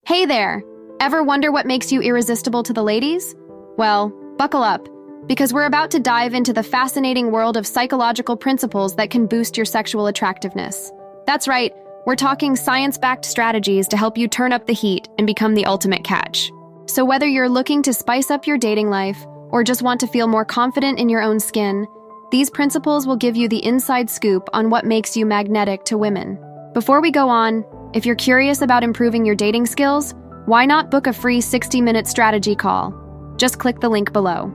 Hey there! Ever wonder what makes you irresistible to the ladies? Well, buckle up, because we're about to dive into the fascinating world of psychological principles that can boost your sexual attractiveness. That's right, we're talking science-backed strategies to help you turn up the heat and become the ultimate catch. So whether you're looking to spice up your dating life or just want to feel more confident in your own skin, these principles will give you the inside scoop on what makes you magnetic to women. Before we go on, if you're curious about improving your dating skills, why not book a free 60-minute strategy call? Just click the link below.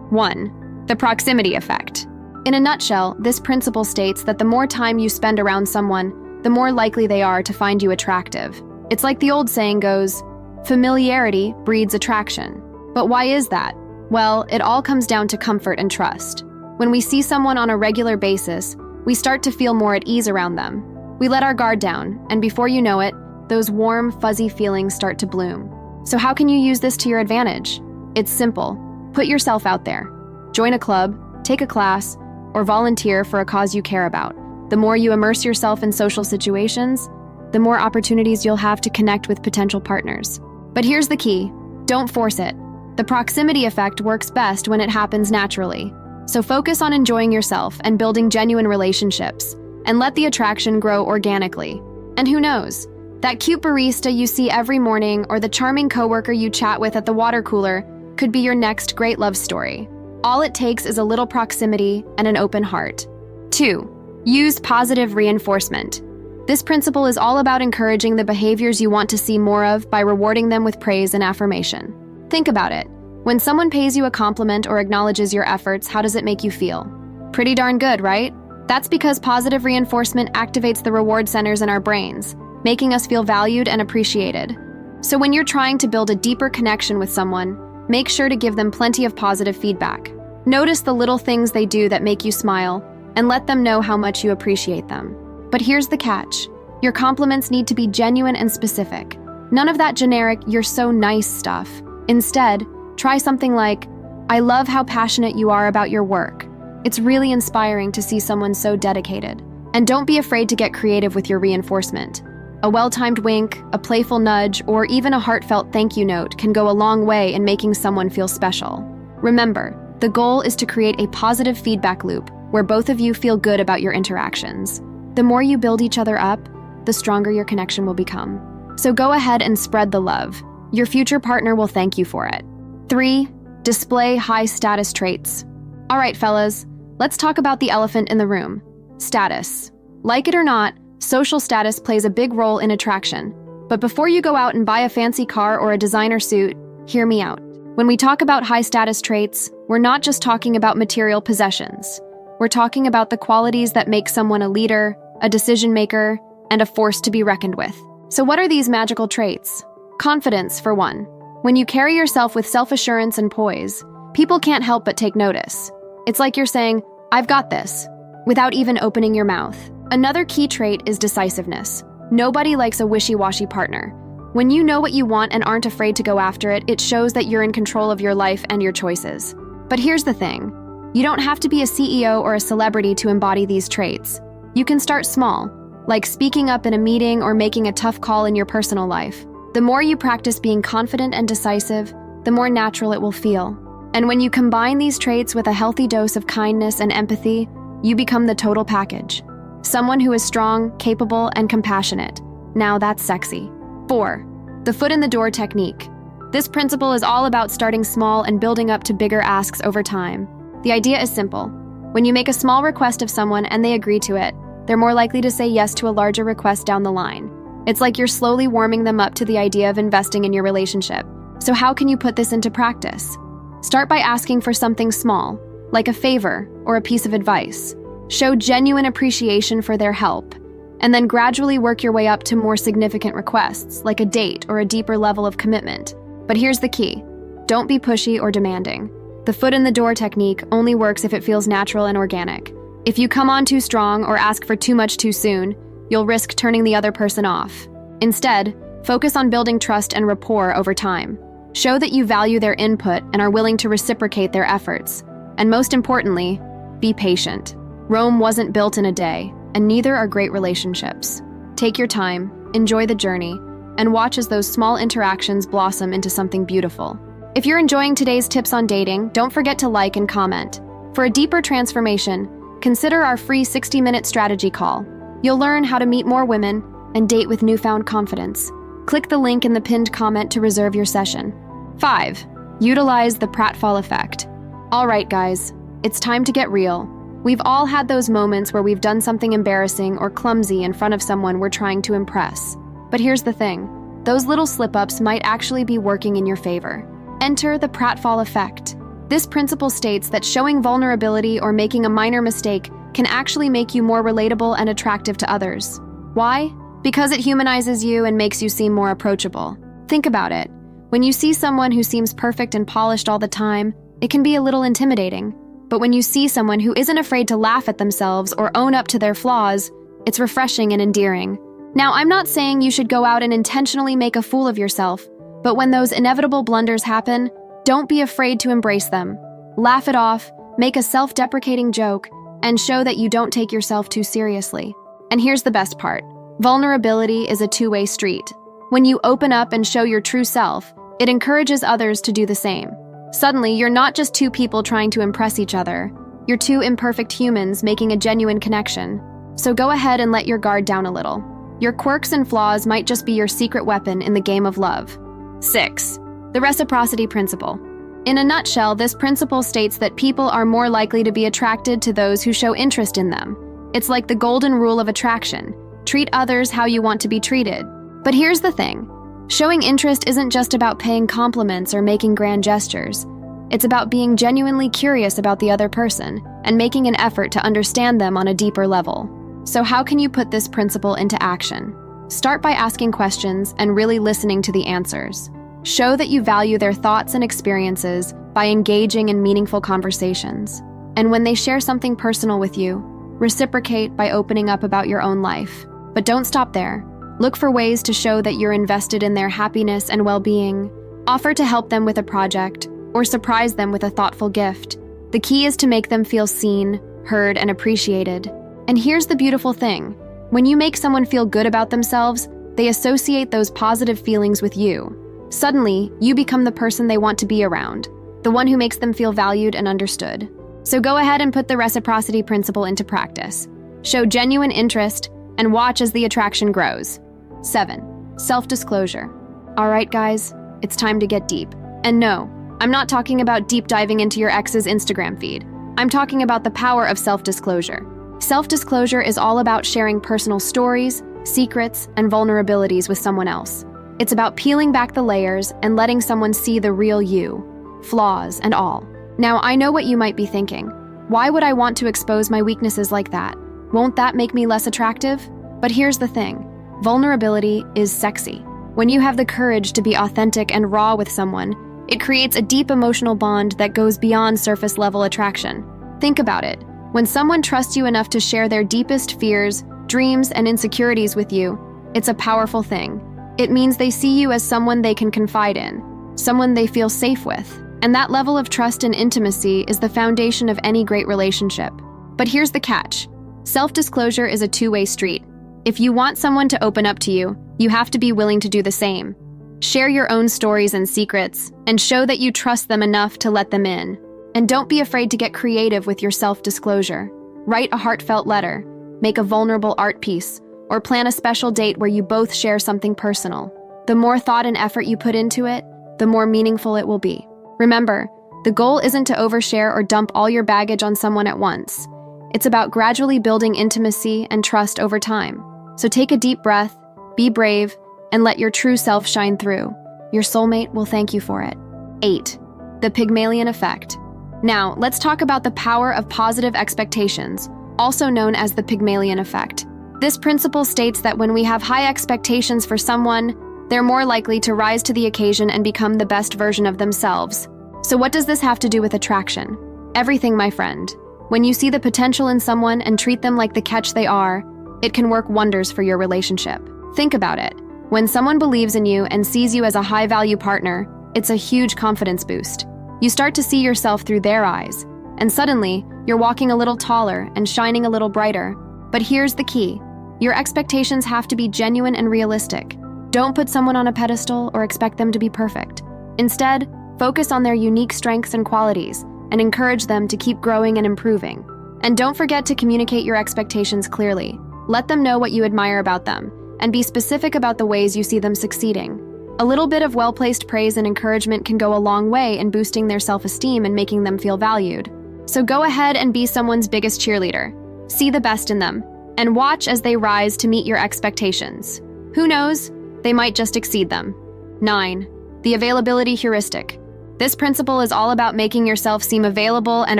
1. The proximity effect. In a nutshell, this principle states that the more time you spend around someone, the more likely they are to find you attractive. It's like the old saying goes, familiarity breeds attraction. But why is that? Well, it all comes down to comfort and trust. When we see someone on a regular basis, we start to feel more at ease around them. We let our guard down, and before you know it, those warm, fuzzy feelings start to bloom. So how can you use this to your advantage? It's simple. Put yourself out there. Join a club, take a class, or volunteer for a cause you care about. The more you immerse yourself in social situations, the more opportunities you'll have to connect with potential partners. But here's the key. Don't force it. The proximity effect works best when it happens naturally. So focus on enjoying yourself and building genuine relationships, and let the attraction grow organically. And who knows, that cute barista you see every morning or the charming coworker you chat with at the water cooler could be your next great love story. All it takes is a little proximity and an open heart. 2. Use positive reinforcement. This principle is all about encouraging the behaviors you want to see more of by rewarding them with praise and affirmation. Think about it. When someone pays you a compliment or acknowledges your efforts, how does it make you feel? Pretty darn good, right? That's because positive reinforcement activates the reward centers in our brains, making us feel valued and appreciated. So when you're trying to build a deeper connection with someone, make sure to give them plenty of positive feedback. Notice the little things they do that make you smile, and let them know how much you appreciate them. But here's the catch. Your compliments need to be genuine and specific. None of that generic, "you're so nice" stuff. Instead, try something like, "I love how passionate you are about your work." It's really inspiring to see someone so dedicated. And don't be afraid to get creative with your reinforcement. A well-timed wink, a playful nudge, or even a heartfelt thank you note can go a long way in making someone feel special. Remember, the goal is to create a positive feedback loop where both of you feel good about your interactions. The more you build each other up, the stronger your connection will become. So go ahead and spread the love. Your future partner will thank you for it. 3. Display high status traits. All right, fellas, let's talk about the elephant in the room. Status. Like it or not, social status plays a big role in attraction. But before you go out and buy a fancy car or a designer suit, hear me out. When we talk about high status traits, we're not just talking about material possessions. We're talking about the qualities that make someone a leader, a decision maker, and a force to be reckoned with. So what are these magical traits? Confidence, for one. When you carry yourself with self-assurance and poise, people can't help but take notice. It's like you're saying, "I've got this," without even opening your mouth. Another key trait is decisiveness. Nobody likes a wishy-washy partner. When you know what you want and aren't afraid to go after it, it shows that you're in control of your life and your choices. But here's the thing. You don't have to be a CEO or a celebrity to embody these traits. You can start small, like speaking up in a meeting or making a tough call in your personal life. The more you practice being confident and decisive, the more natural it will feel. And when you combine these traits with a healthy dose of kindness and empathy, you become the total package. Someone who is strong, capable, and compassionate. Now that's sexy. 4. The foot in the door technique. This principle is all about starting small and building up to bigger asks over time. The idea is simple. When you make a small request of someone and they agree to it, they're more likely to say yes to a larger request down the line. It's like you're slowly warming them up to the idea of investing in your relationship. So how can you put this into practice? Start by asking for something small, like a favor or a piece of advice. Show genuine appreciation for their help, and then gradually work your way up to more significant requests, like a date or a deeper level of commitment. But here's the key. Don't be pushy or demanding. The foot in the door technique only works if it feels natural and organic. If you come on too strong or ask for too much too soon, you'll risk turning the other person off. Instead, focus on building trust and rapport over time. Show that you value their input and are willing to reciprocate their efforts. And most importantly, be patient. Rome wasn't built in a day, and neither are great relationships. Take your time, enjoy the journey, and watch as those small interactions blossom into something beautiful. If you're enjoying today's tips on dating, don't forget to like and comment. For a deeper transformation, consider our free 60-minute strategy call. You'll learn how to meet more women and date with newfound confidence. Click the link in the pinned comment to reserve your session. 5. Utilize the pratfall effect. All right, guys, it's time to get real. We've all had those moments where we've done something embarrassing or clumsy in front of someone we're trying to impress. But here's the thing, those little slip-ups might actually be working in your favor. Enter the pratfall effect. This principle states that showing vulnerability or making a minor mistake can actually make you more relatable and attractive to others. Why? Because it humanizes you and makes you seem more approachable. Think about it. When you see someone who seems perfect and polished all the time, it can be a little intimidating. But when you see someone who isn't afraid to laugh at themselves or own up to their flaws, it's refreshing and endearing. Now, I'm not saying you should go out and intentionally make a fool of yourself, but when those inevitable blunders happen, don't be afraid to embrace them. Laugh it off, make a self-deprecating joke, and show that you don't take yourself too seriously. And here's the best part. Vulnerability is a two-way street. When you open up and show your true self, it encourages others to do the same. Suddenly, you're not just two people trying to impress each other. You're two imperfect humans making a genuine connection. So go ahead and let your guard down a little. Your quirks and flaws might just be your secret weapon in the game of love. 6. The reciprocity principle. In a nutshell, this principle states that people are more likely to be attracted to those who show interest in them. It's like the golden rule of attraction. Treat others how you want to be treated. But here's the thing. Showing interest isn't just about paying compliments or making grand gestures. It's about being genuinely curious about the other person and making an effort to understand them on a deeper level. So how can you put this principle into action? Start by asking questions and really listening to the answers. Show that you value their thoughts and experiences by engaging in meaningful conversations. And when they share something personal with you, reciprocate by opening up about your own life. But don't stop there. Look for ways to show that you're invested in their happiness and well-being. Offer to help them with a project, or surprise them with a thoughtful gift. The key is to make them feel seen, heard, and appreciated. And here's the beautiful thing. When you make someone feel good about themselves, they associate those positive feelings with you. Suddenly, you become the person they want to be around, the one who makes them feel valued and understood. So go ahead and put the reciprocity principle into practice. Show genuine interest, and watch as the attraction grows. 7. Self-disclosure. All right, guys, it's time to get deep. And no, I'm not talking about deep diving into your ex's Instagram feed. I'm talking about the power of self-disclosure. Self-disclosure is all about sharing personal stories, secrets, and vulnerabilities with someone else. It's about peeling back the layers and letting someone see the real you, flaws and all. Now, I know what you might be thinking. Why would I want to expose my weaknesses like that? Won't that make me less attractive? But here's the thing. Vulnerability is sexy. When you have the courage to be authentic and raw with someone, it creates a deep emotional bond that goes beyond surface-level attraction. Think about it. When someone trusts you enough to share their deepest fears, dreams, and insecurities with you, it's a powerful thing. It means they see you as someone they can confide in, someone they feel safe with. And that level of trust and intimacy is the foundation of any great relationship. But here's the catch. Self-disclosure is a two-way street. If you want someone to open up to you, you have to be willing to do the same. Share your own stories and secrets, and show that you trust them enough to let them in. And don't be afraid to get creative with your self-disclosure. Write a heartfelt letter, make a vulnerable art piece, or plan a special date where you both share something personal. The more thought and effort you put into it, the more meaningful it will be. Remember, the goal isn't to overshare or dump all your baggage on someone at once. It's about gradually building intimacy and trust over time. So take a deep breath, be brave, and let your true self shine through. Your soulmate will thank you for it. 8. The Pygmalion effect. Now, let's talk about the power of positive expectations, also known as the Pygmalion effect. This principle states that when we have high expectations for someone, they're more likely to rise to the occasion and become the best version of themselves. So what does this have to do with attraction? Everything, my friend. When you see the potential in someone and treat them like the catch they are, it can work wonders for your relationship. Think about it. When someone believes in you and sees you as a high-value partner, it's a huge confidence boost. You start to see yourself through their eyes, and suddenly, you're walking a little taller and shining a little brighter. But here's the key. Your expectations have to be genuine and realistic. Don't put someone on a pedestal or expect them to be perfect. Instead, focus on their unique strengths and qualities and encourage them to keep growing and improving. And don't forget to communicate your expectations clearly. Let them know what you admire about them, and be specific about the ways you see them succeeding. A little bit of well-placed praise and encouragement can go a long way in boosting their self-esteem and making them feel valued. So go ahead and be someone's biggest cheerleader. See the best in them, and watch as they rise to meet your expectations. Who knows? They might just exceed them. 9. The availability heuristic. This principle is all about making yourself seem available and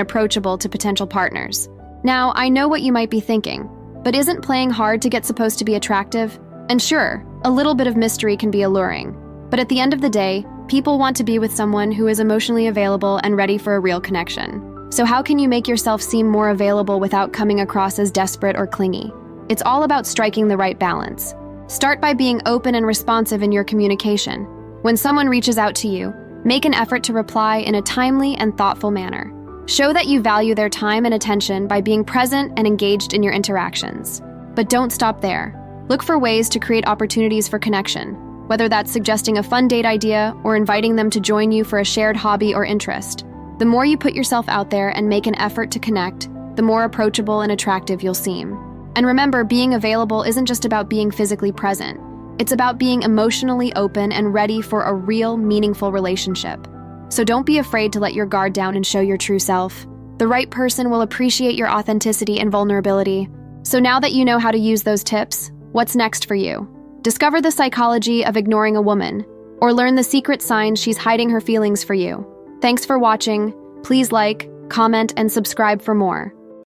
approachable to potential partners. Now, I know what you might be thinking, but isn't playing hard to get supposed to be attractive? And sure, a little bit of mystery can be alluring. But at the end of the day, people want to be with someone who is emotionally available and ready for a real connection. So how can you make yourself seem more available without coming across as desperate or clingy? It's all about striking the right balance. Start by being open and responsive in your communication. When someone reaches out to you, make an effort to reply in a timely and thoughtful manner. Show that you value their time and attention by being present and engaged in your interactions. But don't stop there. Look for ways to create opportunities for connection, whether that's suggesting a fun date idea or inviting them to join you for a shared hobby or interest. The more you put yourself out there and make an effort to connect, the more approachable and attractive you'll seem. And remember, being available isn't just about being physically present. It's about being emotionally open and ready for a real, meaningful relationship. So don't be afraid to let your guard down and show your true self. The right person will appreciate your authenticity and vulnerability. So now that you know how to use those tips, what's next for you? Discover the psychology of ignoring a woman, or learn the secret signs she's hiding her feelings for you. Thanks for watching. Please like, comment, and subscribe for more.